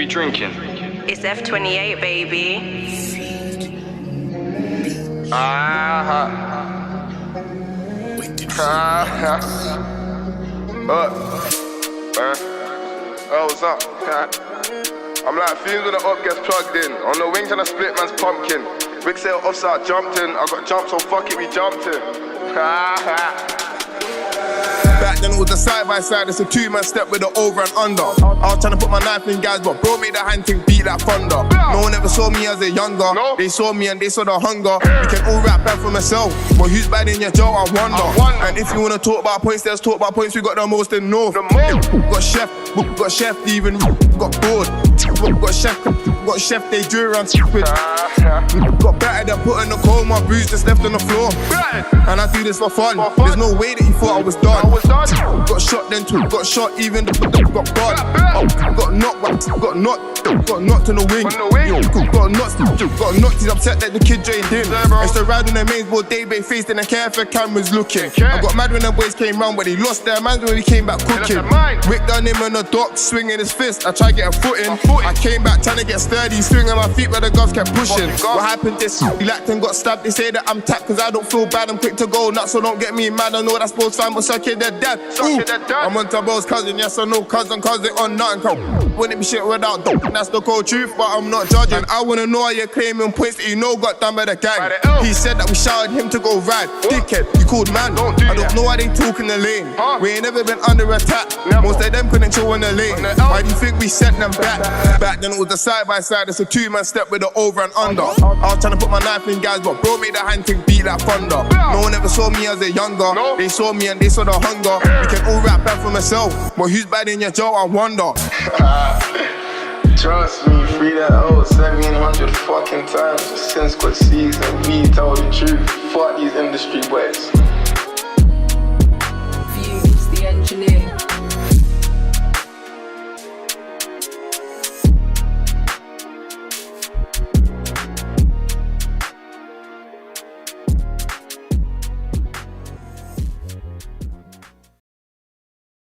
we drinking? It's F28, baby. Oh, what's up? I'm like Fumez when the up gets plugged in. On the wing trying to split man's pumpkin. Rick sail offside jumped in. I got jumped, so fuck it, we jumped in. Back then it was a side-by-side, it's a two-man step with the over and under. I was trying to put my knife in guys, but bro made the hand thing beat like thunder. No one ever saw me as a younger. They saw me and they saw the hunger. We can all rap bad for myself, but who's bad in your jaw, I wonder. And if you wanna talk about points, let's talk about points. We got the most in North. Got chef, even got bored. Got chef, they do around stupid. Got better than putting the coal, my bruise just left on the floor. And I do this for fun. There's no way that you thought I was done. Got shot then too, got shot even got barred. Got knocked in the wing. Got knocked, he's upset that the kid joined in. I used to ride on the mains, boy, they faced and I care if the camera's looking. I got mad when the boys came round, but they lost their minds when we came back cooking. Rick done him on the dock, swinging his fist. I tried to get a foot in. I came back trying to get sturdy, swinging my feet where the govs kept pushing. What happened this? He lacked and got stabbed. They say that I'm tapped cause I don't feel bad. I'm quick to go nuts, so don't get me mad. I know that's both fine, but suck it, they're dead. I'm on Tabo's cousin, yes or no, cousin on nothing. Wouldn't be shit without dope. That's the cold truth, but I'm not judging. I wanna know why you're claiming points that you know got done by the gang. He said that we shouted him to go ride. Dickhead, you called man. I don't know why they talk in the lane. We ain't never been under attack. Most of them couldn't chill in the lane. Why do you think we sent them back? Back then it was a side-by-side, it's a two-man step with the over and under. I was trying to put my knife in guys, but bro made the hand thing beat like thunder. No one ever saw me as a younger. They saw me and they saw the hunger. We can all rap bad for myself, but who's bad in your jaw, I wonder. Trust me, free that old 1700 fucking times. Since got season, we tell the truth. Fuck these industry boys. Fumez, the engineer.